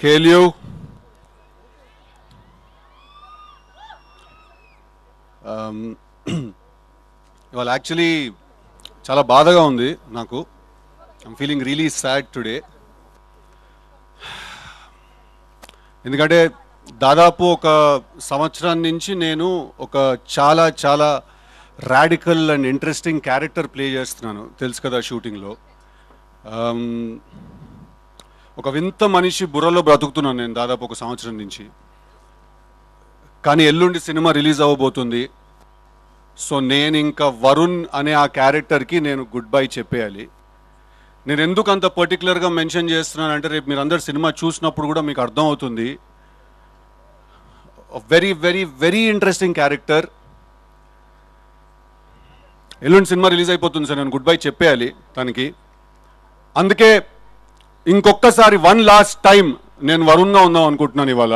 కేలియు ఇవాళ యాక్చువల్లీ చాలా బాధగా ఉంది నాకు. I'm feeling really sad today. ఎందుకంటే దాదాపు ఒక సంవత్సరం నుంచి నేను ఒక చాలా చాలా radical and interesting character play చేస్తున్నాను, తెలుసు కదా షూటింగ్లో. ఒక వింత మనిషి బుర్రలో బ్రతుకుతున్నాను నేను దాదాపు ఒక సంవత్సరం నుంచి. కానీ ఎల్లుండి సినిమా రిలీజ్ అవ్వబోతుంది. సో నేను ఇంకా వరుణ్ అనే ఆ క్యారెక్టర్కి నేను గుడ్ బై చెప్పేయాలి. నేను ఎందుకు అంత పర్టికులర్గా మెన్షన్ చేస్తున్నానంటే రేపు మీరు అందరు సినిమా చూసినప్పుడు కూడా మీకు అర్థం అవుతుంది. Very very very interesting character. ఎల్లుండి సినిమా రిలీజ్ అయిపోతుంది సార్, నేను గుడ్ బై చెప్పేయాలి తనకి. అందుకే ఇంకొకసారి వన్ లాస్ట్ టైం నేను వరుణ్గా ఉందాం అనుకుంటున్నాను ఇవాళ.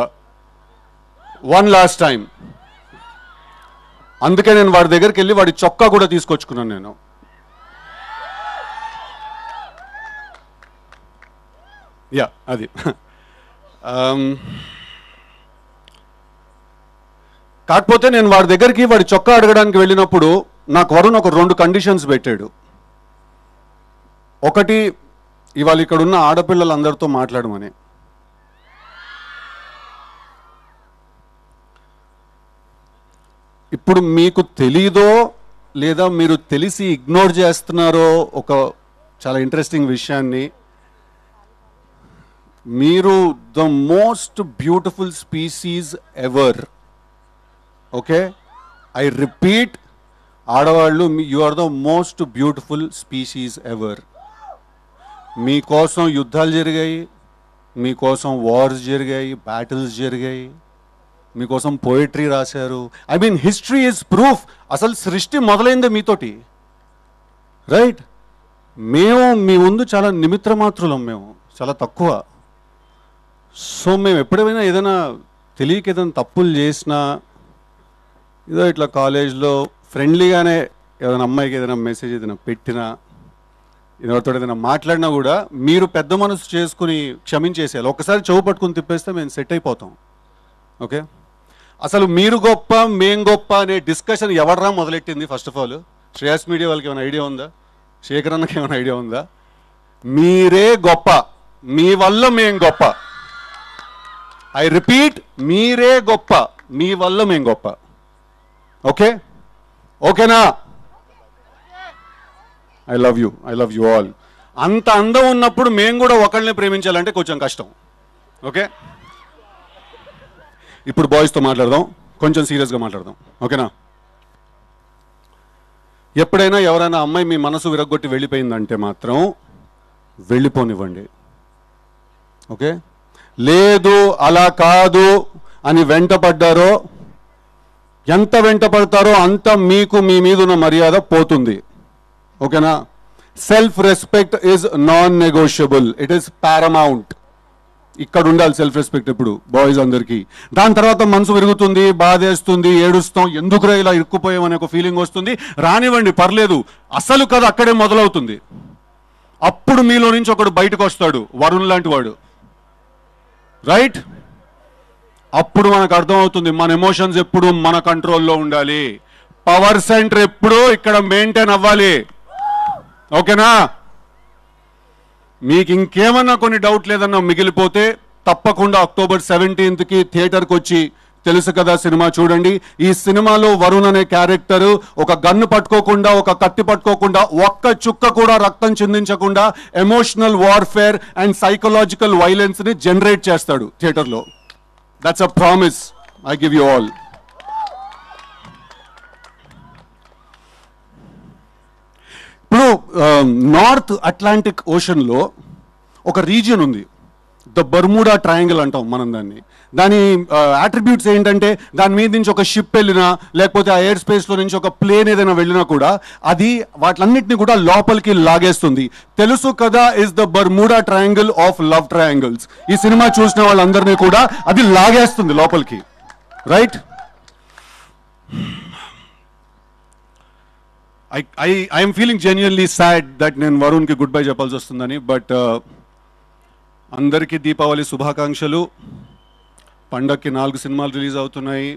One last time. అందుకే నేను వాడి దగ్గరికి వెళ్ళి వాడి చొక్కా కూడా తీసుకొచ్చుకున్నాను నేను. యా అది కాకపోతే నేను వాడి దగ్గరికి వాడి చొక్కా అడగడానికి వెళ్ళినప్పుడు నాకు వరుణ్ ఒక 2 కండిషన్స్ పెట్టాడు. ఒకటి, ఇవాళ ఇక్కడ ఉన్న ఆడపిల్లలందరితో మాట్లాడమని. ఇప్పుడు మీకు తెలీదో లేదా మీరు తెలిసి ఇగ్నోర్ చేస్తున్నారో ఒక చాలా ఇంట్రెస్టింగ్ విషయాన్ని. మీరు the most beautiful species ever. Okay, I repeat, ఆడవాళ్ళు you are the most beautiful species ever. మీకోసం యుద్ధాలు జరిగాయి, మీకోసం వార్స్ జరిగాయి, బ్యాటిల్స్ జరిగాయి, మీకోసం పోయిటరీ రాశారు. I mean history is proof. అసలు సృష్టి మొదలైందే మీతోటి, రైట్? మేము మీ ముందు చాలా నిమిత్ర మాత్రులం, మేము చాలా తక్కువ. సో మేము ఎప్పుడైనా ఏదైనా తెలియక ఏదైనా తప్పులు చేసినా, ఏదో ఇట్లా కాలేజ్లో ఫ్రెండ్లీగానే ఏదైనా అమ్మాయికి ఏదైనా మెసేజ్ ఏదైనా పెట్టినా, ఎవరితో ఏదైనా మాట్లాడినా కూడా మీరు పెద్ద మనసు చేసుకుని క్షమించేసేయాలి. ఒకసారి చెవు పట్టుకుని తిప్పేస్తే మేము సెట్ అయిపోతాం. ఓకే, అసలు మీరు గొప్ప మేం గొప్ప అనే డిస్కషన్ ఎవడరా మొదలెట్టింది? First of all Shreyas media వాళ్ళకి ఏమైనా ఐడియా ఉందా? శేఖర్ అన్నకి ఏమైనా ఐడియా ఉందా? మీరే గొప్ప, మీ వల్ల మేం గొప్ప. ఐ రిపీట్, మీరే గొప్ప, మీ వల్ల మేం గొప్ప. ఓకే, ఓకేనా? I love you all. అంత అందం ఉన్నప్పుడు మేము కూడా ఒకళ్ళని ప్రేమించాలంటే కొంచెం కష్టం. ఓకే, ఇప్పుడు బాయ్స్తో మాట్లాడదాం, కొంచెం సీరియస్గా మాట్లాడదాం. ఓకేనా? ఎప్పుడైనా ఎవరైనా అమ్మాయి మీ మనసు విరగొట్టి వెళ్ళిపోయిందంటే మాత్రం వెళ్ళిపోనివ్వండి. ఓకే, లేదు అలా కాదు అని వెంటపడ్డారో, ఎంత వెంటపడతారో అంత మీకు మీ మీద ఉన్న మర్యాద పోతుంది. ఓకేనా? Self respect is non negotiable, it is paramount. ఇక్కడ ఉండాలి సెల్ఫ్ రెస్పెక్ట్ ఇప్పుడు బాయ్స్ అందరికీ. దాని తర్వాత మనసు విరుగుతుంది, బాధేస్తుంది, ఏడుస్తాం, ఎందుకురా ఇలా ఇరుక్కుపోయామనే ఒక ఫీలింగ్ వస్తుంది. రానివ్వండి, పర్లేదు. అసలు కథ అక్కడే మొదలవుతుంది. అప్పుడు మీలో నుంచి ఒకడు బయటకు వస్తాడు, వరుణ్ లాంటి వాడు, రైట్? అప్పుడు మనకు అర్థమవుతుంది మన ఎమోషన్స్ ఎప్పుడు మన కంట్రోల్లో ఉండాలి, పవర్ సెంటర్ ఎప్పుడు ఇక్కడ మెయింటైన్ అవ్వాలి. ఓకేనా? మీకు ఇంకేమన్నా కొన్ని డౌట్ లేదన్నా మిగిలిపోతే తప్పకుండా October 17కి థియేటర్కి వచ్చి తెలుసు కదా సినిమా చూడండి. ఈ సినిమాలో వరుణ్ అనే క్యారెక్టర్ ఒక గన్ను పట్టుకోకుండా, ఒక కత్తి పట్టుకోకుండా, ఒక్క చుక్క కూడా రక్తం చిందించకుండా ఎమోషనల్ వార్ఫేర్ అండ్ సైకలాజికల్ వైలెన్స్ని జనరేట్ చేస్తాడు థియేటర్లో. That's a promise I give you all. ఇప్పుడు నార్త్ అట్లాంటిక్ ఓషన్లో ఒక రీజియన్ ఉంది, ద బర్ముడా ట్రయాంగిల్ అంటాం మనం దాన్ని. దాని అట్రిబ్యూట్స్ ఏంటంటే దాని మీద నుంచి ఒక షిప్ వెళ్ళినా, లేకపోతే ఆ ఎయిర్ స్పేస్లో నుంచి ఒక ప్లేన్ ఏదైనా వెళ్ళినా కూడా అది వాటిలన్నింటినీ కూడా లోపలికి లాగేస్తుంది. తెలుసు కదా, is the Bermuda triangle of love triangles. ఈ సినిమా చూసిన వాళ్ళందరినీ కూడా అది లాగేస్తుంది లోపలికి, right? I'm feeling genuinely sad that నేను వరుణ్కి గుడ్ బై చెప్పాల్సి వస్తుందని. బట్ అందరికీ దీపావళి శుభాకాంక్షలు. పండక్కి 4 సినిమాలు రిలీజ్ అవుతున్నాయి.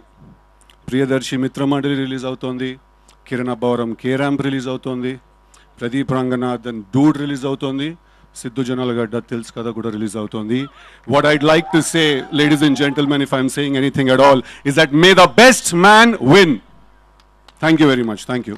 ప్రియదర్శి మిత్రమండలి రిలీజ్ అవుతోంది, Kiran Abbavaram K ramp release అవుతోంది, ప్రదీప్ రంగనాథన్ డూడ్ రిలీజ్ అవుతోంది, సిద్ధు జనాలగడ్డ తెలుసు కదా కూడా రిలీజ్ అవుతోంది. What I'd like to say, ladies and gentlemen, if I'm saying anything at all, is that may the best man win. Thank you very much. Thank you.